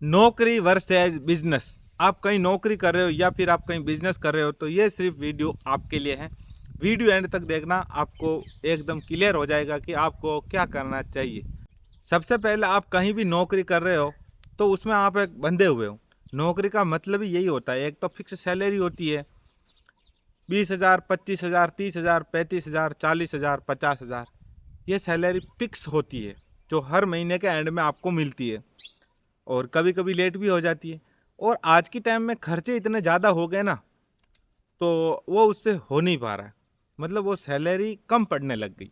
नौकरी versus business. आप कहीं नौकरी कर रहे हो या फिर आप कहीं बिजनेस कर रहे हो तो ये सिर्फ वीडियो आपके लिए है। वीडियो एंड तक देखना, आपको एकदम क्लियर हो जाएगा कि आपको क्या करना चाहिए। सबसे पहले आप कहीं भी नौकरी कर रहे हो तो उसमें आप एक बंधे हुए हो। नौकरी का मतलब ही यही होता है, एक तो फिक्स सैलरी होती है 20,000, 25,000, 30,000, 35,000, 40,000, 50,000। ये सैलरी फिक्स होती है जो हर महीने के एंड में आपको मिलती है, और कभी कभी लेट भी हो जाती है। और आज की टाइम में खर्चे इतने ज़्यादा हो गए ना, तो वो उससे हो नहीं पा रहा है। मतलब वो सैलरी कम पड़ने लग गई।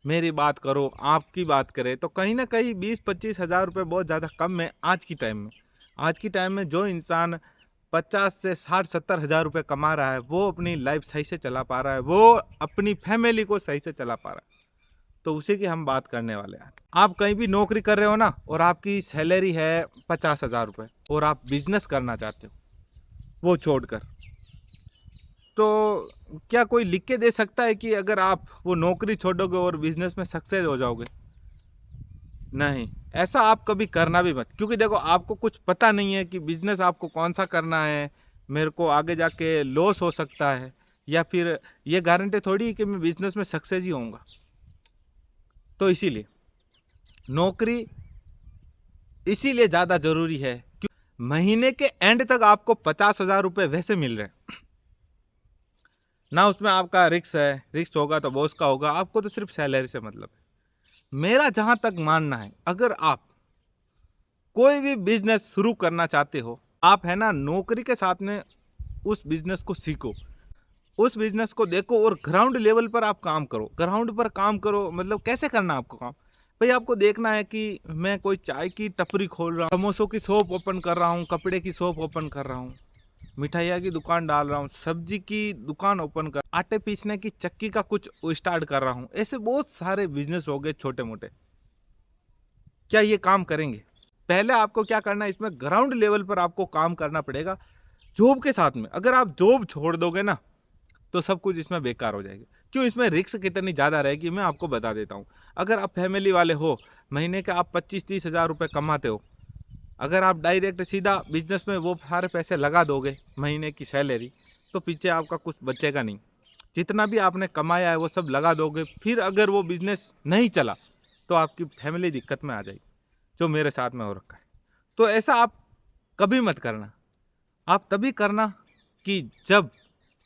मेरी बात करो, आपकी बात करें तो कहीं ना कहीं 20-25 हज़ार रुपये बहुत ज़्यादा कम है आज की टाइम में। आज की टाइम में जो इंसान 50 से 60-70 हज़ार रुपये कमा रहा है, वो अपनी लाइफ सही से चला पा रहा है, वो अपनी फैमिली को सही से चला पा रहा है। तो उसी की हम बात करने वाले हैं। आप कहीं भी नौकरी कर रहे हो ना, और आपकी सैलरी है 50,000 रुपये, और आप बिजनेस करना चाहते हो वो छोड़कर, तो क्या कोई लिख के दे सकता है कि अगर आप वो नौकरी छोड़ोगे और बिजनेस में सक्सेस हो जाओगे? नहीं, ऐसा आप कभी करना भी मत, क्योंकि देखो आपको कुछ पता नहीं है कि बिजनेस आपको कौन सा करना है। मेरे को आगे जाके लॉस हो सकता है, या फिर ये गारंटी थोड़ी है कि मैं बिजनेस में सक्सेस ही होऊंगा। तो इसीलिए नौकरी इसीलिए ज़्यादा ज़रूरी है कि महीने के एंड तक आपको 50,000 रुपये वैसे मिल रहे हैं ना, उसमें आपका रिक्स है। रिक्स होगा तो बॉस का होगा, आपको तो सिर्फ सैलरी से मतलब है। मेरा जहां तक मानना है, अगर आप कोई भी बिजनेस शुरू करना चाहते हो, आप है ना नौकरी के साथ में उस बिजनेस को सीखो, उस बिजनेस को देखो, और ग्राउंड लेवल पर आप काम करो। ग्राउंड पर काम करो मतलब कैसे करना आपको काम? भाई आपको देखना है कि मैं कोई चाय की टपरी खोल रहा हूँ, समोसों की शॉप ओपन कर रहा हूँ, कपड़े की शॉप ओपन कर रहा हूँ, मिठाइया की दुकान डाल रहा हूँ, सब्जी की दुकान ओपन कर, आटे पीसने की चक्की का कुछ स्टार्ट कर रहा हूँ। ऐसे बहुत सारे बिजनेस हो गए छोटे मोटे। क्या ये काम करेंगे? पहले आपको क्या करना है, इसमें ग्राउंड लेवल पर आपको काम करना पड़ेगा जॉब के साथ में। अगर आप जॉब छोड़ दोगे ना, तो सब कुछ इसमें बेकार हो जाएगा। क्यों? इसमें रिस्क कितनी ज़्यादा रहेगी मैं आपको बता देता हूँ। अगर आप फैमिली वाले हो, महीने के आप 25-30 हज़ार रुपये कमाते हो, अगर आप डायरेक्ट सीधा बिजनेस में वो सारे पैसे लगा दोगे महीने की सैलरी, तो पीछे आपका कुछ बचेगा नहीं। जितना भी आपने कमाया है वो सब लगा दोगे, फिर अगर वो बिजनेस नहीं चला तो आपकी फैमिली दिक्कत में आ जाएगी, जो मेरे साथ में हो रखा है। तो ऐसा आप कभी मत करना। आप तभी करना कि जब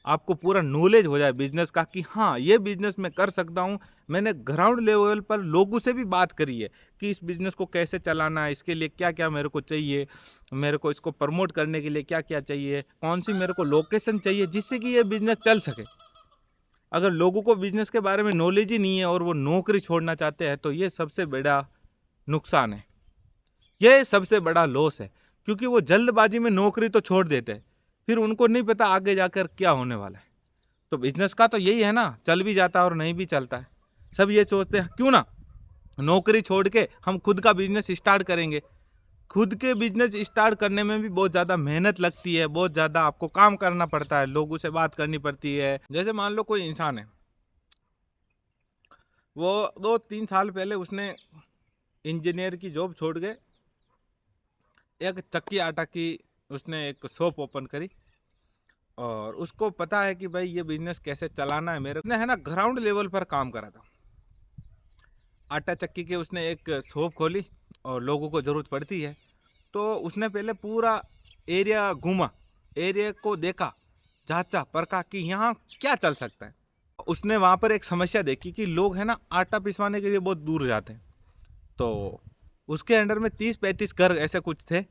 आपको पूरा नॉलेज हो जाए बिजनेस का, कि हाँ ये बिजनेस मैं कर सकता हूँ। मैंने ग्राउंड लेवल पर लोगों से भी बात करी है कि इस बिजनेस को कैसे चलाना है, इसके लिए क्या क्या मेरे को चाहिए, मेरे को इसको प्रमोट करने के लिए क्या क्या चाहिए, कौन सी मेरे को लोकेशन चाहिए जिससे कि ये बिजनेस चल सके। अगर लोगों को बिजनेस के बारे में नॉलेज ही नहीं है और वो नौकरी छोड़ना चाहते हैं, तो ये सबसे बड़ा नुकसान है, ये सबसे बड़ा लॉस है। क्योंकि वो जल्दबाजी में नौकरी तो छोड़ देते हैं, फिर उनको नहीं पता आगे जाकर क्या होने वाला है। तो बिजनेस का तो यही है ना, चल भी जाता है और नहीं भी चलता है। सब ये सोचते हैं क्यों ना नौकरी छोड़ के हम खुद का बिजनेस स्टार्ट करेंगे। खुद के बिजनेस स्टार्ट करने में भी बहुत ज़्यादा मेहनत लगती है, बहुत ज़्यादा आपको काम करना पड़ता है, लोगों से बात करनी पड़ती है। जैसे मान लो कोई इंसान है, वो 2-3 साल पहले उसने इंजीनियर की जॉब छोड़ के एक चक्की आटा की उसने एक शॉप ओपन करी, और उसको पता है कि भाई ये बिजनेस कैसे चलाना है। मेरे ने है ना ग्राउंड लेवल पर काम करा था। आटा चक्की के उसने एक शॉप खोली, और लोगों को ज़रूरत पड़ती है, तो उसने पहले पूरा एरिया घूमा, एरिया को देखा, जांचा परखा कि यहाँ क्या चल सकता है। उसने वहाँ पर एक समस्या देखी कि लोग है ना आटा पिसवाने के लिए बहुत दूर जाते हैं। तो उसके अंडर में 30-35 घर ऐसे कुछ थे।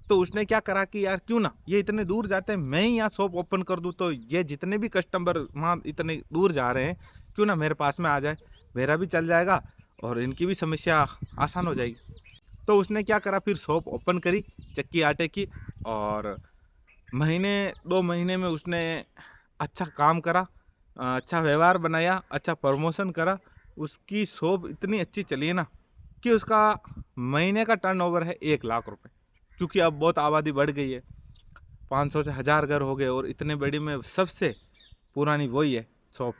तो उसने क्या करा कि यार क्यों ना ये इतने दूर जाते हैं, मैं ही यहाँ शॉप ओपन कर दूँ, तो ये जितने भी कस्टमर वहाँ इतने दूर जा रहे हैं, क्यों ना मेरे पास में आ जाए, मेरा भी चल जाएगा और इनकी भी समस्या आसान हो जाएगी। तो उसने क्या करा, फिर शॉप ओपन करी चक्की आटे की, और महीने 2 महीने में उसने अच्छा काम करा, अच्छा व्यवहार बनाया, अच्छा प्रमोशन करा। उसकी शॉप इतनी अच्छी चली है ना कि उसका महीने का टर्नओवर है 1 लाख रुपए। क्योंकि अब बहुत आबादी बढ़ गई है, 500 से 1000 घर हो गए, और इतने बड़ी में सबसे पुरानी वही है शॉप।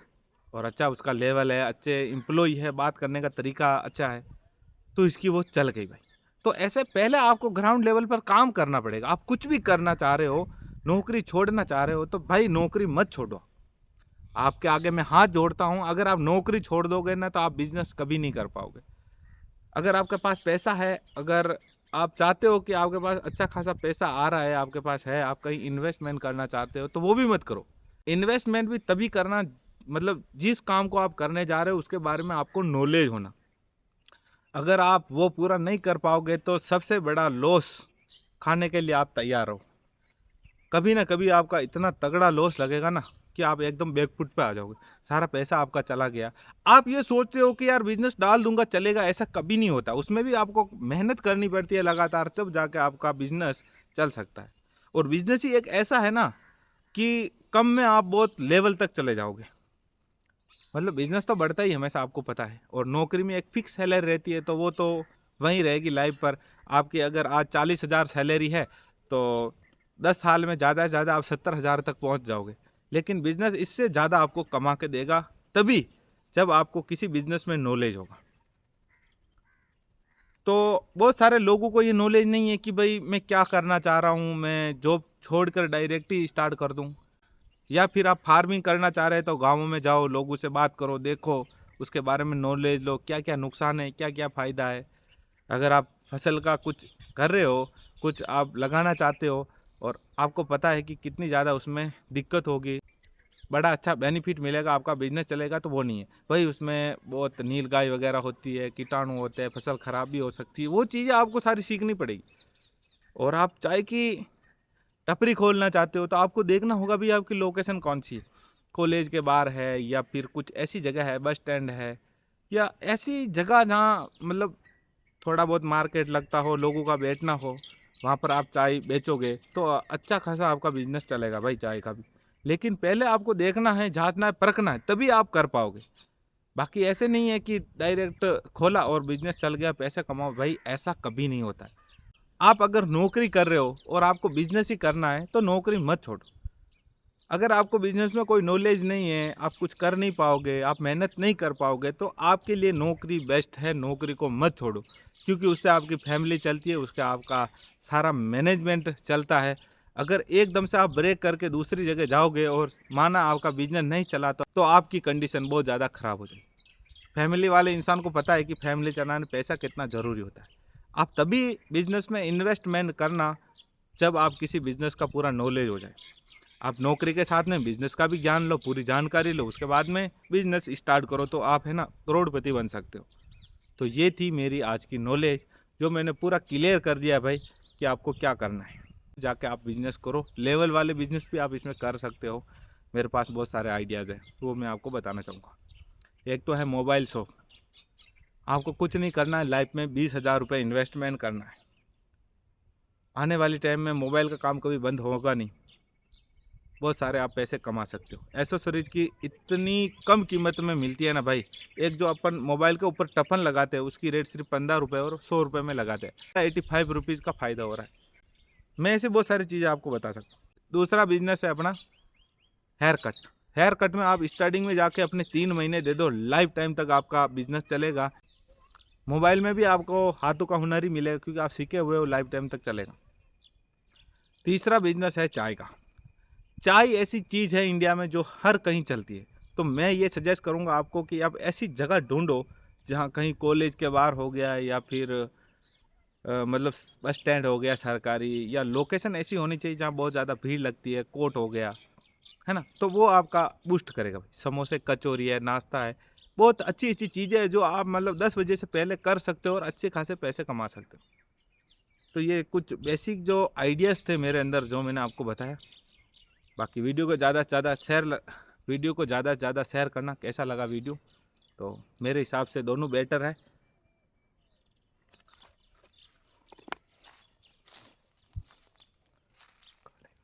और अच्छा उसका लेवल है, अच्छे एम्प्लॉय है, बात करने का तरीका अच्छा है, तो इसकी वो चल गई भाई। तो ऐसे पहले आपको ग्राउंड लेवल पर काम करना पड़ेगा। आप कुछ भी करना चाह रहे हो, नौकरी छोड़ना चाह रहे हो, तो भाई नौकरी मत छोड़ो। आपके आगे मैं हाथ जोड़ता हूँ, अगर आप नौकरी छोड़ दोगे ना तो आप बिजनेस कभी नहीं कर पाओगे। अगर आपके पास पैसा है, अगर आप चाहते हो कि आपके पास अच्छा खासा पैसा आ रहा है, आपके पास है, आप कहीं इन्वेस्टमेंट करना चाहते हो, तो वो भी मत करो। इन्वेस्टमेंट भी तभी करना, मतलब जिस काम को आप करने जा रहे हो उसके बारे में आपको नॉलेज होना। अगर आप वो पूरा नहीं कर पाओगे तो सबसे बड़ा लॉस खाने के लिए आप तैयार हो। कभी ना कभी आपका इतना तगड़ा लॉस लगेगा ना कि आप एकदम बैकफुट पे आ जाओगे, सारा पैसा आपका चला गया। आप ये सोचते हो कि यार बिजनेस डाल दूंगा चलेगा, ऐसा कभी नहीं होता। उसमें भी आपको मेहनत करनी पड़ती है लगातार, तब जाके आपका बिजनेस चल सकता है। और बिजनेस ही एक ऐसा है ना कि कम में आप बहुत लेवल तक चले जाओगे। मतलब बिजनेस तो बढ़ता ही हमेशा, आपको पता है। और नौकरी में एक फिक्स सैलरी रहती है, तो वो तो वहीं रहेगी लाइफ पर। आपकी अगर आज 40,000 सैलरी है तो 10 साल में ज़्यादा से ज़्यादा आप 70,000 तक पहुंच जाओगे। लेकिन बिजनेस इससे ज़्यादा आपको कमा के देगा तभी जब आपको किसी बिजनेस में नॉलेज होगा। तो बहुत सारे लोगों को ये नॉलेज नहीं है कि भाई मैं क्या करना चाह रहा हूँ, मैं जॉब छोड़कर डायरेक्ट ही स्टार्ट कर दूँ। या फिर आप फार्मिंग करना चाह रहे हैं तो गाँवों में जाओ, लोगों से बात करो, देखो उसके बारे में नॉलेज लो, क्या क्या नुकसान है, क्या क्या फ़ायदा है। अगर आप फसल का कुछ कर रहे हो, कुछ आप लगाना चाहते हो और आपको पता है कि कितनी ज़्यादा उसमें दिक्कत होगी, बड़ा अच्छा बेनिफिट मिलेगा, आपका बिजनेस चलेगा, तो वो नहीं है भाई। उसमें बहुत नीलगाय वगैरह होती है, कीटाणु होते हैं, फसल खराब भी हो सकती है, वो चीज़ें आपको सारी सीखनी पड़ेगी। और आप चाहे कि टपरी खोलना चाहते हो तो आपको देखना होगा भी आपकी लोकेशन कौन सी है। कॉलेज के बाहर है या फिर कुछ ऐसी जगह है, बस स्टैंड है या ऐसी जगह जहाँ मतलब थोड़ा बहुत मार्केट लगता हो, लोगों का बैठना हो, वहाँ पर आप चाय बेचोगे तो अच्छा खासा आपका बिजनेस चलेगा भाई, चाय का भी। लेकिन पहले आपको देखना है, जांचना है, परखना है, तभी आप कर पाओगे। बाकी ऐसे नहीं है कि डायरेक्ट खोला और बिजनेस चल गया, पैसे कमाओ, भाई ऐसा कभी नहीं होता है। आप अगर नौकरी कर रहे हो और आपको बिजनेस ही करना है तो नौकरी मत छोड़ो। अगर आपको बिजनेस में कोई नॉलेज नहीं है, आप कुछ कर नहीं पाओगे, आप मेहनत नहीं कर पाओगे, तो आपके लिए नौकरी बेस्ट है। नौकरी को मत छोड़ो, क्योंकि उससे आपकी फैमिली चलती है, उसका आपका सारा मैनेजमेंट चलता है। अगर एकदम से आप ब्रेक करके दूसरी जगह जाओगे और माना आपका बिजनेस नहीं चला तो आपकी कंडीशन बहुत ज़्यादा ख़राब हो जाएगी। फैमिली वाले इंसान को पता है कि फैमिली चलाने पैसा कितना ज़रूरी होता है। आप तभी बिजनेस में इन्वेस्टमेंट करना जब आप किसी बिजनेस का पूरा नॉलेज हो जाए। आप नौकरी के साथ में बिजनेस का भी ज्ञान लो, पूरी जानकारी लो, उसके बाद में बिजनेस स्टार्ट करो, तो आप है ना करोड़पति बन सकते हो। तो ये थी मेरी आज की नॉलेज, जो मैंने पूरा क्लियर कर दिया भाई कि आपको क्या करना है। जाके आप बिजनेस करो, लेवल वाले बिजनेस भी आप इसमें कर सकते हो। मेरे पास बहुत सारे आइडियाज़ हैं, वो मैं आपको बताना चाहूँगा। एक तो है मोबाइल शॉप। आपको कुछ नहीं करना है, लाइफ में 20,000 रुपये इन्वेस्टमेंट करना है। आने वाले टाइम में मोबाइल का काम कभी बंद होगा नहीं, बहुत सारे आप पैसे कमा सकते हो। एसेसरीज की इतनी कम कीमत में मिलती है ना भाई। एक जो अपन मोबाइल के ऊपर टफन लगाते हैं उसकी रेट सिर्फ 15 रुपये और 100 रुपये में लगाते हैं, 85 रुपीज़ का फ़ायदा हो रहा है। मैं ऐसी बहुत सारी चीज़ें आपको बता सकता हूँ। दूसरा बिजनेस है अपना हेयर कट। हेयर कट में आप स्टार्टिंग में जाके अपने 3 महीने दे दो, लाइफ टाइम तक आपका बिजनेस चलेगा। मोबाइल में भी आपको हाथों का हुनर ही मिलेगा, क्योंकि आप सीखे हुए हो, लाइफ टाइम तक चलेगा। तीसरा बिजनेस है चाय का। चाय ऐसी चीज़ है इंडिया में जो हर कहीं चलती है। तो मैं ये सजेस्ट करूँगा आपको कि आप ऐसी जगह ढूंढो जहाँ कहीं कॉलेज के बाहर हो गया, या फिर मतलब बस स्टैंड हो गया सरकारी, या लोकेशन ऐसी होनी चाहिए जहाँ बहुत ज़्यादा भीड़ लगती है, कोर्ट हो गया, है ना। तो वो आपका बूस्ट करेगा भाई। समोसे, कचौरी है, नाश्ता है, बहुत अच्छी अच्छी चीज़ें हैं जो आप मतलब 10 बजे से पहले कर सकते हो और अच्छे खासे पैसे कमा सकते हो। तो ये कुछ बेसिक जो आइडियाज़ थे मेरे अंदर, जो मैंने आपको बताया। बाकी वीडियो को ज़्यादा से ज़्यादा शेयर करना। कैसा लगा वीडियो, तो मेरे हिसाब से दोनों बेटर है।